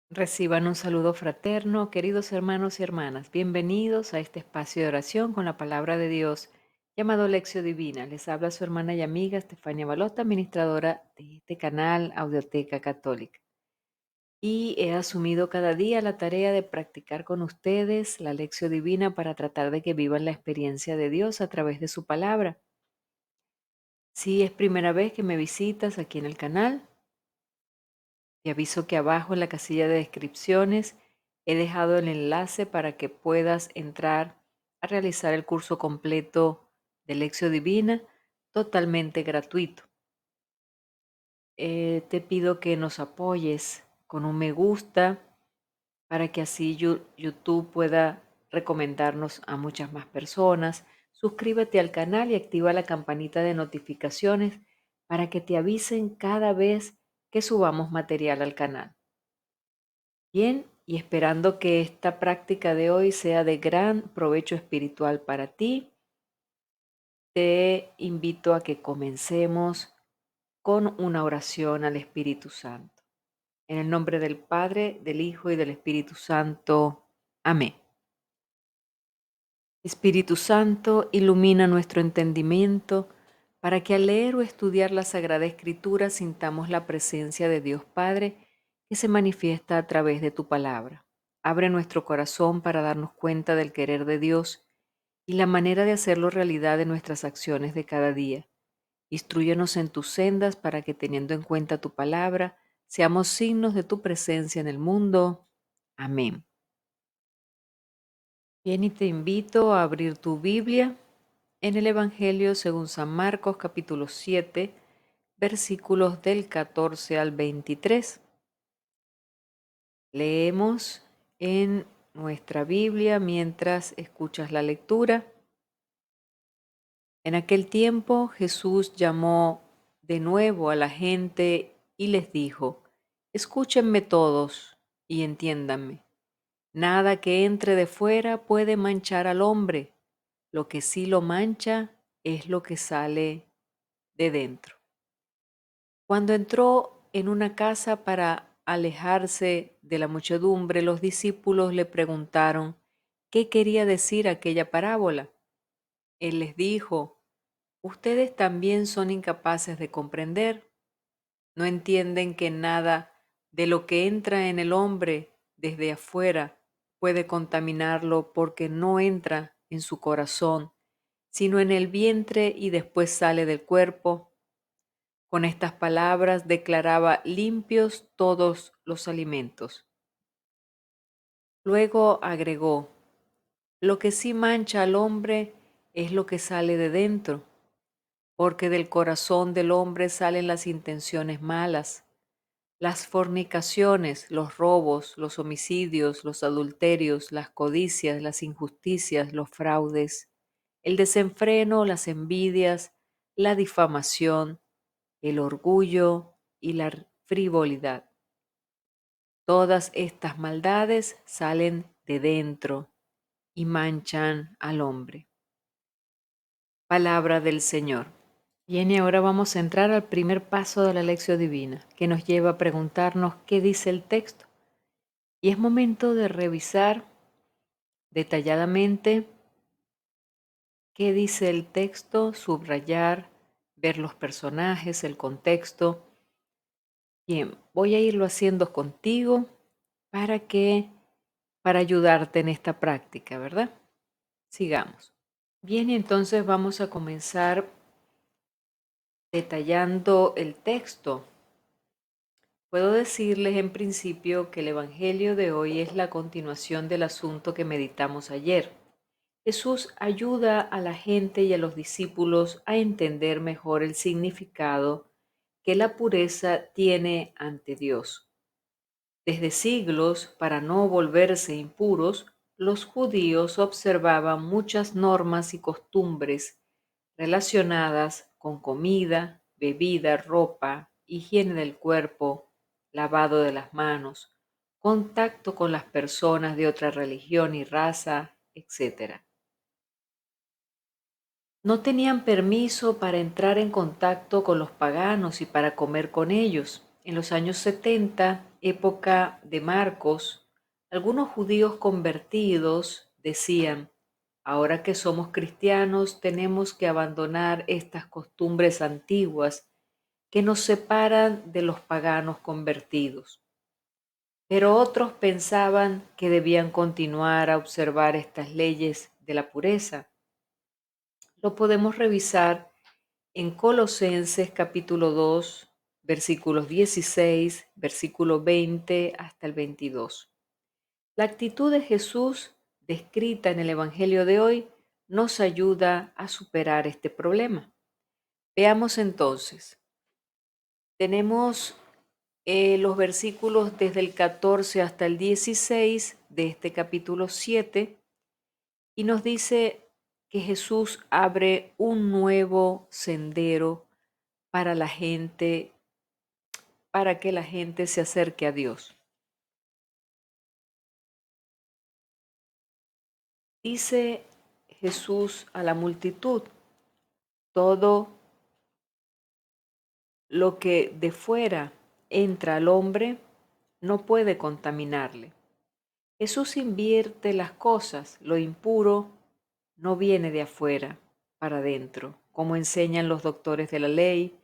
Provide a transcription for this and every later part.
Reciban un saludo fraterno, queridos hermanos y hermanas. Bienvenidos a este espacio de oración con la palabra de Dios llamado Lección Divina. Les habla su hermana y amiga Estefania Balota, administradora de este canal Audioteca Católica. Y he asumido cada día la tarea de practicar con ustedes la Lección Divina para tratar de que vivan la experiencia de Dios a través de su palabra. Si es primera vez que me visitas aquí en el canal, te aviso que abajo en la casilla de descripciones he dejado el enlace para que puedas entrar a realizar el curso completo de Lección Divina totalmente gratuito. Te pido que nos apoyes con un me gusta para que así YouTube pueda recomendarnos a muchas más personas. Suscríbete al canal y activa la campanita de notificaciones para que te avisen cada vez que subamos material al canal. Bien, y esperando que esta práctica de hoy sea de gran provecho espiritual para ti, te invito a que comencemos con una oración al Espíritu Santo. En el nombre del Padre, del Hijo y del Espíritu Santo. Amén. Espíritu Santo, ilumina nuestro entendimiento para que al leer o estudiar la Sagrada Escritura sintamos la presencia de Dios Padre que se manifiesta a través de tu palabra. Abre nuestro corazón para darnos cuenta del querer de Dios y la manera de hacerlo realidad en nuestras acciones de cada día. Instrúyenos en tus sendas para que, teniendo en cuenta tu palabra, seamos signos de tu presencia en el mundo. Amén. Bien, y te invito a abrir tu Biblia en el Evangelio según San Marcos capítulo 7, versículos del 14 al 23. Leemos en nuestra Biblia mientras escuchas la lectura. En aquel tiempo Jesús llamó de nuevo a la gente y les dijo: Escúchenme todos y entiéndanme. Nada que entre de fuera puede manchar al hombre. Lo que sí lo mancha es lo que sale de dentro. Cuando entró en una casa para alejarse de la muchedumbre, los discípulos le preguntaron qué quería decir aquella parábola. Él les dijo: ¿Ustedes también son incapaces de comprender? ¿No entienden que nada de lo que entra en el hombre desde afuera puede contaminarlo, porque no entra en su corazón, sino en el vientre y después sale del cuerpo? Con estas palabras declaraba limpios todos los alimentos. Luego agregó: lo que sí mancha al hombre es lo que sale de dentro, porque del corazón del hombre salen las intenciones malas, las fornicaciones, los robos, los homicidios, los adulterios, las codicias, las injusticias, los fraudes, el desenfreno, las envidias, la difamación, el orgullo y la frivolidad. Todas estas maldades salen de dentro y manchan al hombre. Palabra del Señor. Bien, y ahora vamos a entrar al primer paso de la lección divina, que nos lleva a preguntarnos qué dice el texto. Y es momento de revisar detalladamente qué dice el texto, subrayar, ver los personajes, el contexto. Bien, voy a irlo haciendo contigo para para ayudarte en esta práctica, ¿verdad? Sigamos. Bien, y entonces vamos a comenzar detallando el texto. Puedo decirles en principio que el Evangelio de hoy es la continuación del asunto que meditamos ayer. Jesús ayuda a la gente y a los discípulos a entender mejor el significado que la pureza tiene ante Dios. Desde siglos, para no volverse impuros, los judíos observaban muchas normas y costumbres relacionadas con comida, bebida, ropa, higiene del cuerpo, lavado de las manos, contacto con las personas de otra religión y raza, etc. No tenían permiso para entrar en contacto con los paganos y para comer con ellos. En los años 70, época de Marcos, algunos judíos convertidos decían: ahora que somos cristianos tenemos que abandonar estas costumbres antiguas que nos separan de los paganos convertidos. Pero otros pensaban que debían continuar a observar estas leyes de la pureza. Lo podemos revisar en Colosenses capítulo 2, versículos 16, versículo 20 hasta el 22. La actitud de Jesús descrita en el Evangelio de hoy nos ayuda a superar este problema. Veamos entonces. Tenemos los versículos desde el 14 hasta el 16 de este capítulo 7 y nos dice que Jesús abre un nuevo sendero para la gente, para que la gente se acerque a Dios. Dice Jesús a la multitud: todo lo que de fuera entra al hombre no puede contaminarle. Jesús invierte las cosas, lo impuro no viene de afuera para adentro, como enseñan los doctores de la ley,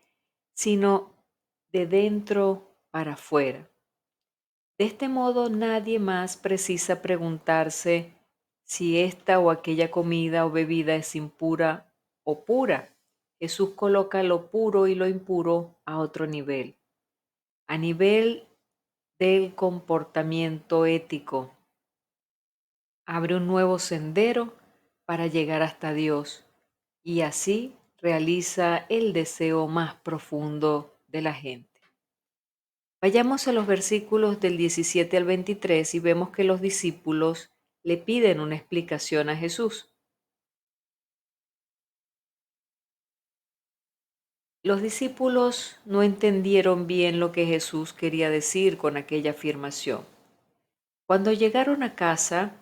sino de dentro para afuera. De este modo nadie más precisa preguntarse si esta o aquella comida o bebida es impura o pura. Jesús coloca lo puro y lo impuro a otro nivel, a nivel del comportamiento ético. Abre un nuevo sendero para llegar hasta Dios y así realiza el deseo más profundo de la gente. Vayamos a los versículos del 17 al 23 y vemos que los discípulos le piden una explicación a Jesús. Los discípulos no entendieron bien lo que Jesús quería decir con aquella afirmación. Cuando llegaron a casa,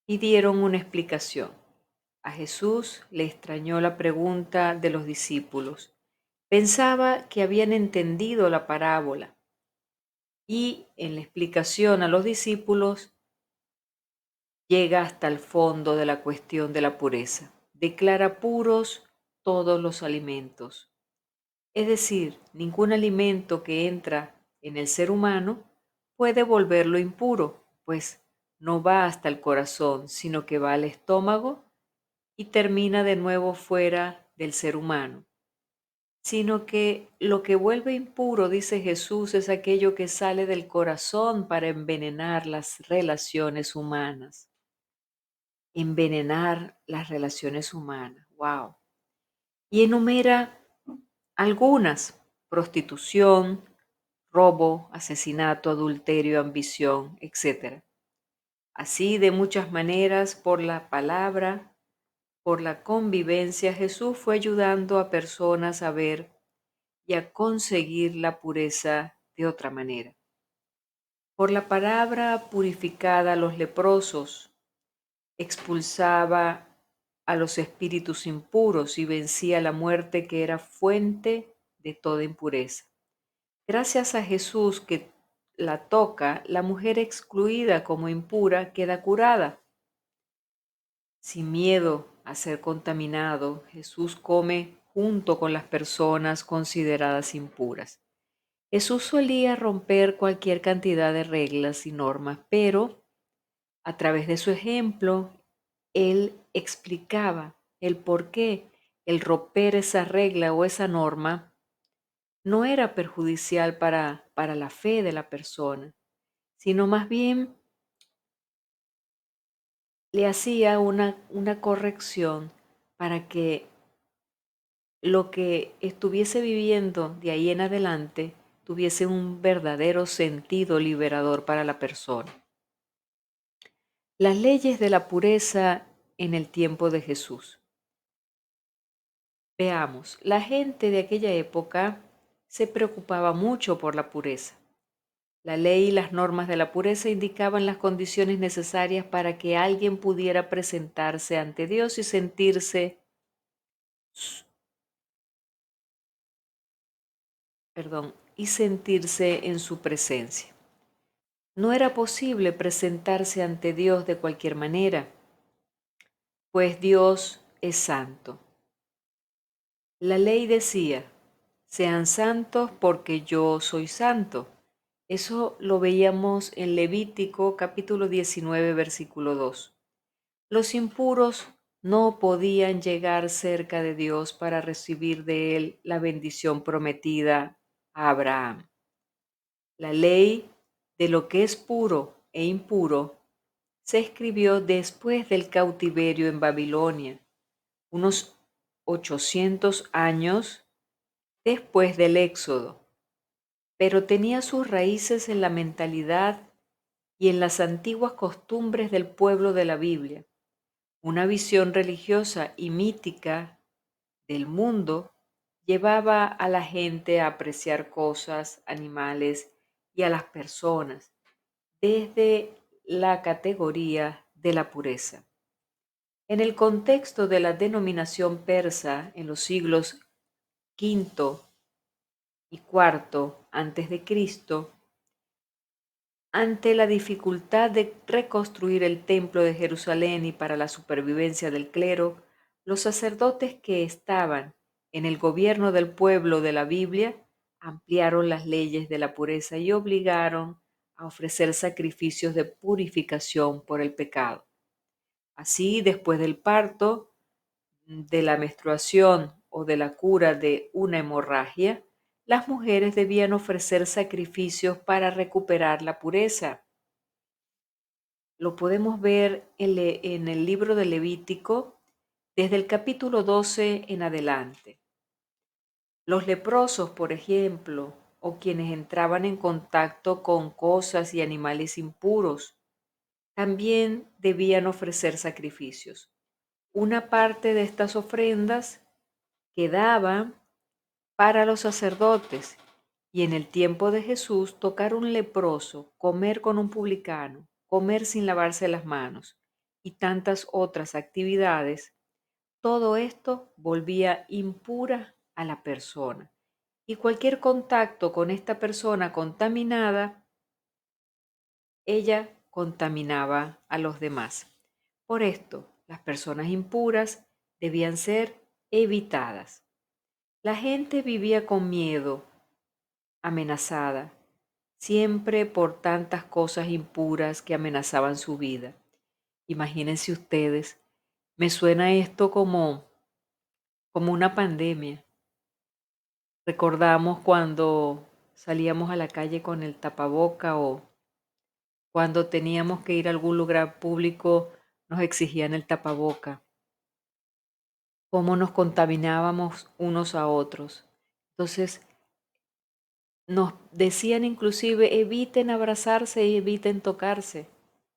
pidieron una explicación. A Jesús le extrañó la pregunta de los discípulos. Pensaba que habían entendido la parábola y en la explicación a los discípulos llega hasta el fondo de la cuestión de la pureza. Declara puros todos los alimentos. Es decir, ningún alimento que entra en el ser humano puede volverlo impuro, pues no va hasta el corazón, sino que va al estómago y termina de nuevo fuera del ser humano. Sino que lo que vuelve impuro, dice Jesús, es aquello que sale del corazón para envenenar las relaciones humanas. Envenenar las relaciones humanas. Wow. Y enumera algunas: prostitución, robo, asesinato, adulterio, ambición, etc. Así, de muchas maneras, por la palabra, por la convivencia, Jesús fue ayudando a personas a ver y a conseguir la pureza de otra manera. Por la palabra purificada a los leprosos, expulsaba a los espíritus impuros y vencía la muerte, que era fuente de toda impureza. Gracias a Jesús que la toca, la mujer excluida como impura queda curada. Sin miedo a ser contaminado, Jesús come junto con las personas consideradas impuras. Jesús solía romper cualquier cantidad de reglas y normas, pero a través de su ejemplo, él explicaba el por qué el romper esa regla o esa norma no era perjudicial para la fe de la persona, sino más bien le hacía una corrección para que lo que estuviese viviendo de ahí en adelante tuviese un verdadero sentido liberador para la persona. Las leyes de la pureza en el tiempo de Jesús. Veamos, la gente de aquella época se preocupaba mucho por la pureza. La ley y las normas de la pureza indicaban las condiciones necesarias para que alguien pudiera presentarse ante Dios y sentirse, y sentirse en su presencia. No era posible presentarse ante Dios de cualquier manera, pues Dios es santo. La ley decía, sean santos porque yo soy santo. Eso lo veíamos en Levítico capítulo 19, versículo 2. Los impuros no podían llegar cerca de Dios para recibir de él la bendición prometida a Abraham. La ley de lo que es puro e impuro se escribió después del cautiverio en Babilonia, unos 800 años después del Éxodo, pero tenía sus raíces en la mentalidad y en las antiguas costumbres del pueblo de la Biblia, una visión religiosa y mítica del mundo llevaba a la gente a apreciar cosas, animales y a las personas desde la categoría de la pureza. En el contexto de la denominación persa en los siglos V y IV antes de Cristo, ante la dificultad de reconstruir el templo de Jerusalén y para la supervivencia del clero, los sacerdotes que estaban en el gobierno del pueblo de la Biblia ampliaron las leyes de la pureza y obligaron a ofrecer sacrificios de purificación por el pecado. Así, después del parto, de la menstruación o de la cura de una hemorragia, las mujeres debían ofrecer sacrificios para recuperar la pureza. Lo podemos ver en el libro de Levítico desde el capítulo 12 en adelante. Los leprosos, por ejemplo, o quienes entraban en contacto con cosas y animales impuros, también debían ofrecer sacrificios. Una parte de estas ofrendas quedaba para los sacerdotes, y en el tiempo de Jesús tocar un leproso, comer con un publicano, comer sin lavarse las manos y tantas otras actividades, todo esto volvía impura a la persona. Y cualquier contacto con esta persona contaminada, ella contaminaba a los demás. Por esto, las personas impuras debían ser evitadas. La gente vivía con miedo, amenazada, siempre por tantas cosas impuras que amenazaban su vida. Imagínense ustedes, me suena esto como una pandemia. Recordamos cuando salíamos a la calle con el tapaboca o cuando teníamos que ir a algún lugar público nos exigían el tapaboca, cómo nos contaminábamos unos a otros. Entonces, nos decían inclusive eviten abrazarse y eviten tocarse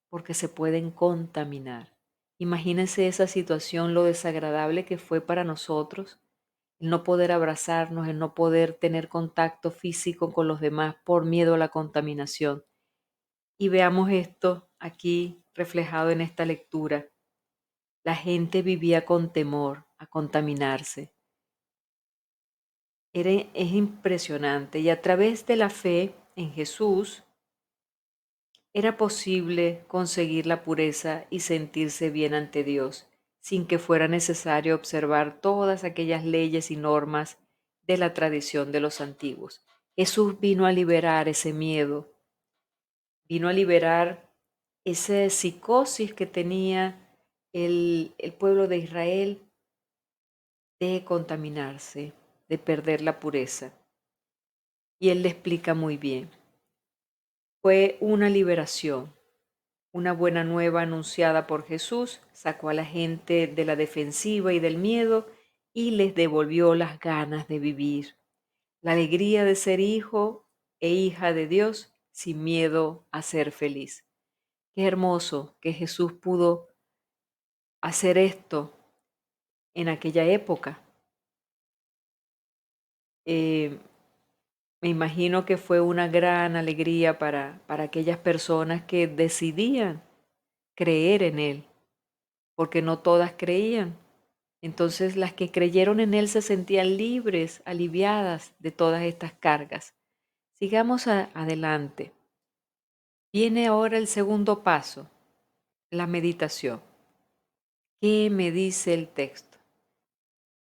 porque se pueden contaminar. Imagínense esa situación, lo desagradable que fue para nosotros, el no poder abrazarnos, el no poder tener contacto físico con los demás por miedo a la contaminación. Y veamos esto aquí reflejado en esta lectura. La gente vivía con temor a contaminarse. Es impresionante y a través de la fe en Jesús era posible conseguir la pureza y sentirse bien ante Dios, sin que fuera necesario observar todas aquellas leyes y normas de la tradición de los antiguos. Jesús vino a liberar ese miedo, vino a liberar esa psicosis que tenía el pueblo de Israel de contaminarse, de perder la pureza. Y él le explica muy bien. Fue una liberación. Una buena nueva anunciada por Jesús sacó a la gente de la defensiva y del miedo y les devolvió las ganas de vivir, la alegría de ser hijo e hija de Dios sin miedo a ser feliz. Qué hermoso que Jesús pudo hacer esto en aquella época. Eh, Me imagino que fue una gran alegría para aquellas personas que decidían creer en Él, porque no todas creían. Entonces las que creyeron en Él se sentían libres, aliviadas de todas estas cargas. Sigamos adelante. Viene ahora el segundo paso, la meditación. ¿Qué me dice el texto?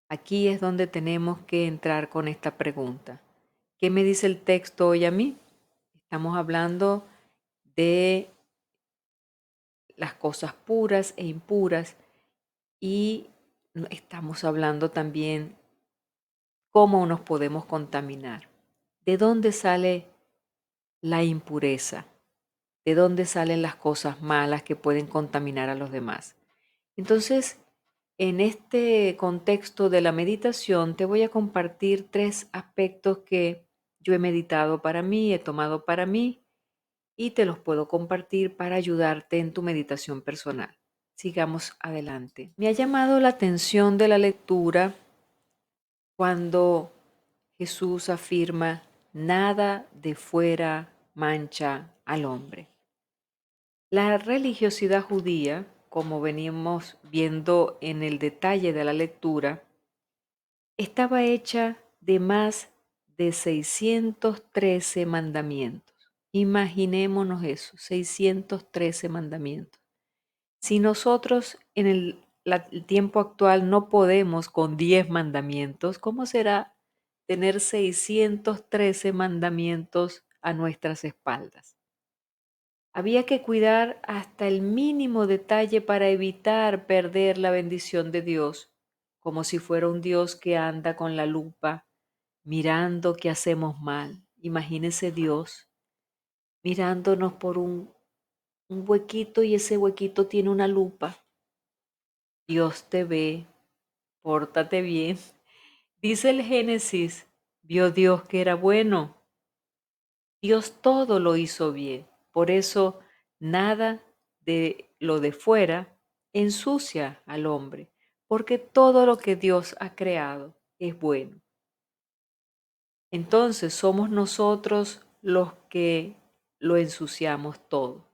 Aquí es donde tenemos que entrar con esta pregunta. ¿Qué me dice el texto hoy a mí? Estamos hablando de las cosas puras e impuras y estamos hablando también cómo nos podemos contaminar. ¿De dónde sale la impureza? ¿De dónde salen las cosas malas que pueden contaminar a los demás? Entonces, en este contexto de la meditación, te voy a compartir 3 aspectos que yo he meditado para mí, he tomado para mí y te los puedo compartir para ayudarte en tu meditación personal. Sigamos adelante. Me ha llamado la atención de la lectura cuando Jesús afirma, nada de fuera mancha al hombre. La religiosidad judía, como venimos viendo en el detalle de la lectura, estaba hecha de más de 613 mandamientos. Imaginémonos eso, 613 mandamientos. Si nosotros en el tiempo actual no podemos con 10 mandamientos, ¿cómo será tener 613 mandamientos a nuestras espaldas? Había que cuidar hasta el mínimo detalle para evitar perder la bendición de Dios, como si fuera un Dios que anda con la lupa mirando qué hacemos mal. Imagínese Dios mirándonos por un huequito y ese huequito tiene una lupa. Dios te ve, pórtate bien. Dice el Génesis, vio Dios que era bueno. Dios todo lo hizo bien. Por eso nada de lo de fuera ensucia al hombre, porque todo lo que Dios ha creado es bueno. Entonces somos nosotros los que lo ensuciamos todo.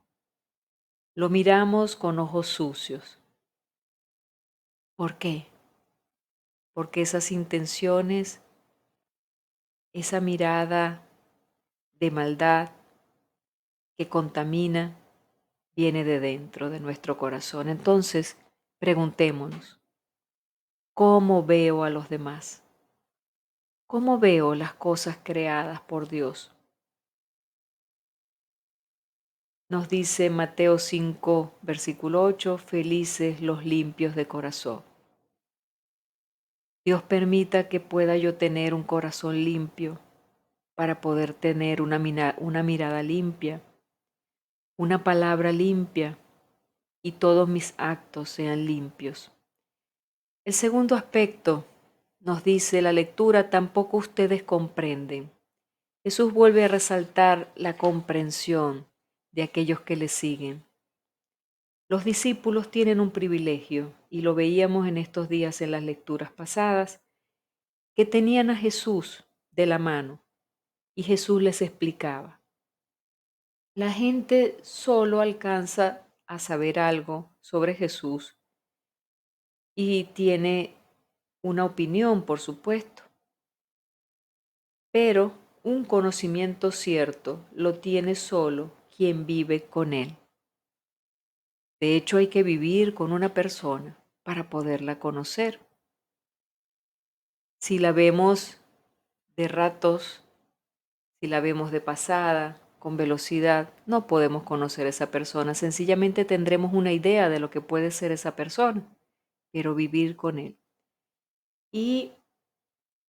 Lo miramos con ojos sucios. ¿Por qué? Porque esas intenciones, esa mirada de maldad que contamina, viene de dentro de nuestro corazón. Entonces, preguntémonos, ¿cómo veo a los demás? ¿Cómo veo las cosas creadas por Dios? Nos dice Mateo 5, versículo 8, felices los limpios de corazón. Dios permita que pueda yo tener un corazón limpio para poder tener una mirada limpia, una palabra limpia y todos mis actos sean limpios. El segundo aspecto nos dice la lectura, tampoco ustedes comprenden. Jesús vuelve a resaltar la comprensión de aquellos que le siguen. Los discípulos tienen un privilegio, y lo veíamos en estos días en las lecturas pasadas, que tenían a Jesús de la mano y Jesús les explicaba. La gente solo alcanza a saber algo sobre Jesús y tiene una opinión, por supuesto, pero un conocimiento cierto lo tiene solo quien vive con él. De hecho, hay que vivir con una persona para poderla conocer. Si la vemos de ratos, si la vemos de pasada, con velocidad, no podemos conocer a esa persona. Sencillamente tendremos una idea de lo que puede ser esa persona, pero vivir con él. Y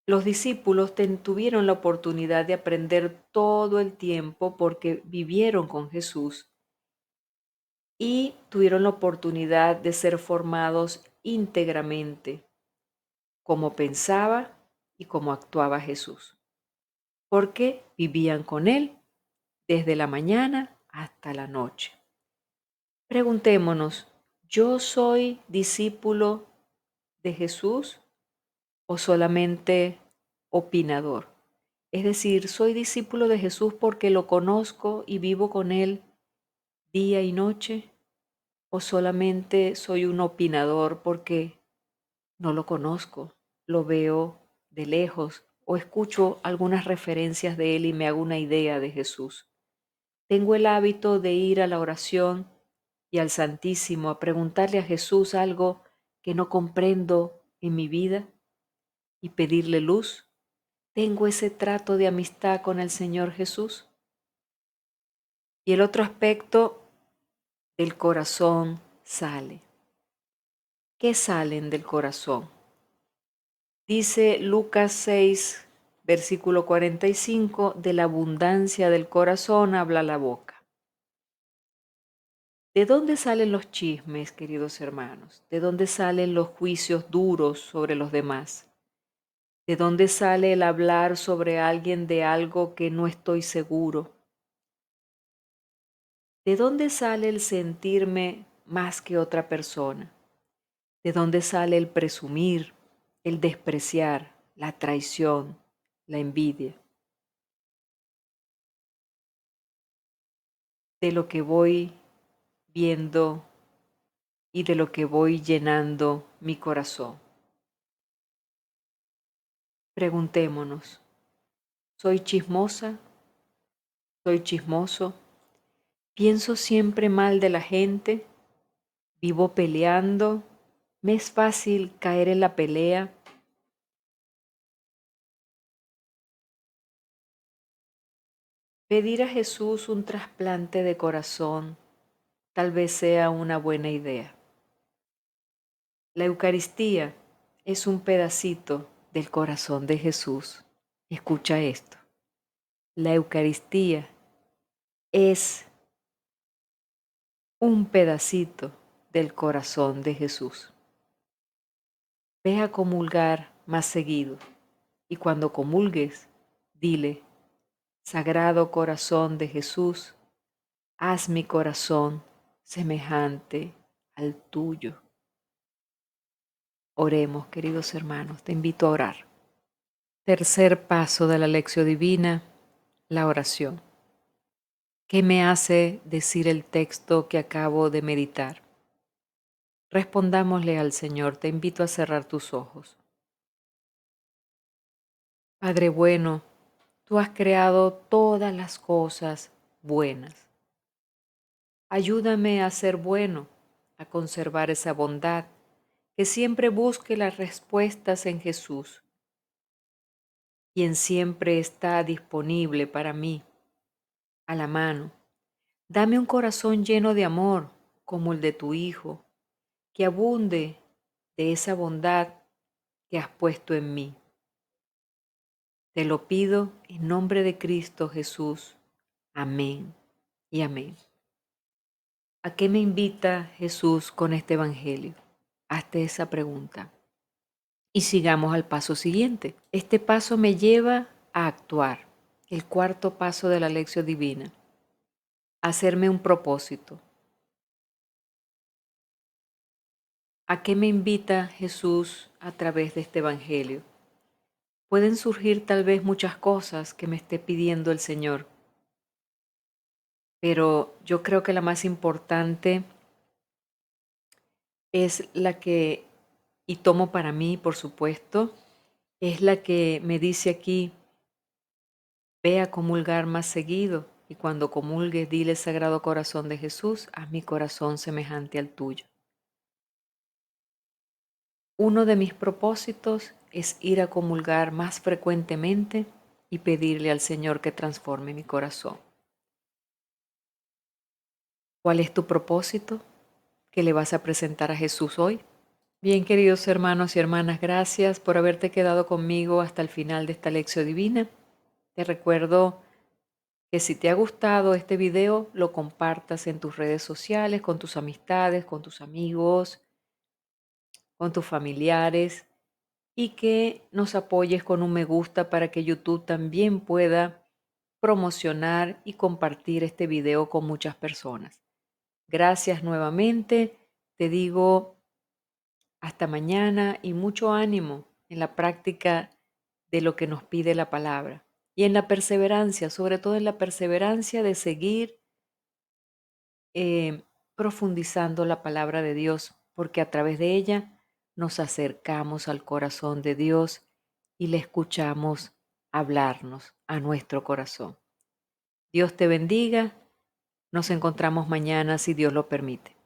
los discípulos tuvieron la oportunidad de aprender todo el tiempo porque vivieron con Jesús y tuvieron la oportunidad de ser formados íntegramente como pensaba y como actuaba Jesús, porque vivían con Él desde la mañana hasta la noche. Preguntémonos, ¿yo soy discípulo de Jesús o solamente opinador? Es decir, ¿soy discípulo de Jesús porque lo conozco y vivo con Él día y noche? ¿O solamente soy un opinador porque no lo conozco, lo veo de lejos o escucho algunas referencias de Él y me hago una idea de Jesús. Tengo el hábito de ir a la oración y al Santísimo a preguntarle a Jesús algo que no comprendo en mi vida y pedirle luz. ¿Tengo ese trato de amistad con el Señor Jesús? Y el otro aspecto, del corazón sale. ¿Qué salen del corazón? Dice Lucas 6, versículo 45, de la abundancia del corazón habla la boca. ¿De dónde salen los chismes, queridos hermanos? ¿De dónde salen los juicios duros sobre los demás? ¿De dónde sale el hablar sobre alguien de algo que no estoy seguro? ¿De dónde sale el sentirme más que otra persona? ¿De dónde sale el presumir, el despreciar, la traición, la envidia? De lo que voy viendo y de lo que voy llenando mi corazón. Preguntémonos, ¿soy chismosa? ¿Soy chismoso? ¿Pienso siempre mal de la gente? ¿Vivo peleando? ¿Me es fácil caer en la pelea? Pedir a Jesús un trasplante de corazón tal vez sea una buena idea. La Eucaristía es un pedacito del corazón de Jesús. Escucha esto. La Eucaristía es un pedacito del corazón de Jesús. Ve a comulgar más seguido y cuando comulgues, dile, Sagrado Corazón de Jesús, haz mi corazón semejante al tuyo. Oremos, queridos hermanos, te invito a orar. Tercer paso de la lección divina, la oración. ¿Qué me hace decir el texto que acabo de meditar? Respondámosle al Señor, te invito a cerrar tus ojos. Padre bueno, tú has creado todas las cosas buenas. Ayúdame a ser bueno, a conservar esa bondad, que siempre busque las respuestas en Jesús, quien siempre está disponible para mí, a la mano. Dame un corazón lleno de amor, como el de tu Hijo, que abunde de esa bondad que has puesto en mí. Te lo pido en nombre de Cristo Jesús. Amén y amén. ¿A qué me invita Jesús con este Evangelio? Hazte esa pregunta. Y sigamos al paso siguiente. Este paso me lleva a actuar. El cuarto paso de la lección divina. Hacerme un propósito. ¿A qué me invita Jesús a través de este Evangelio? Pueden surgir tal vez muchas cosas que me esté pidiendo el Señor, pero yo creo que la más importante es la que, y tomo para mí, por supuesto, es la que me dice aquí, ve a comulgar más seguido, y cuando comulgues, dile Sagrado Corazón de Jesús, haz mi corazón semejante al tuyo. Uno de mis propósitos es ir a comulgar más frecuentemente y pedirle al Señor que transforme mi corazón. ¿Cuál es tu propósito que le vas a presentar a Jesús hoy? Bien, queridos hermanos y hermanas, gracias por haberte quedado conmigo hasta el final de esta lección divina. Te recuerdo que si te ha gustado este video, lo compartas en tus redes sociales, con tus amistades, con tus amigos, con tus familiares y que nos apoyes con un me gusta para que YouTube también pueda promocionar y compartir este video con muchas personas. Gracias nuevamente. Te digo hasta mañana y mucho ánimo en la práctica de lo que nos pide la palabra y en la perseverancia, sobre todo en la perseverancia de seguir eh, profundizando la palabra de Dios, porque a través de ella nos acercamos al corazón de Dios y le escuchamos hablarnos a nuestro corazón. Dios te bendiga. Nos encontramos mañana si Dios lo permite.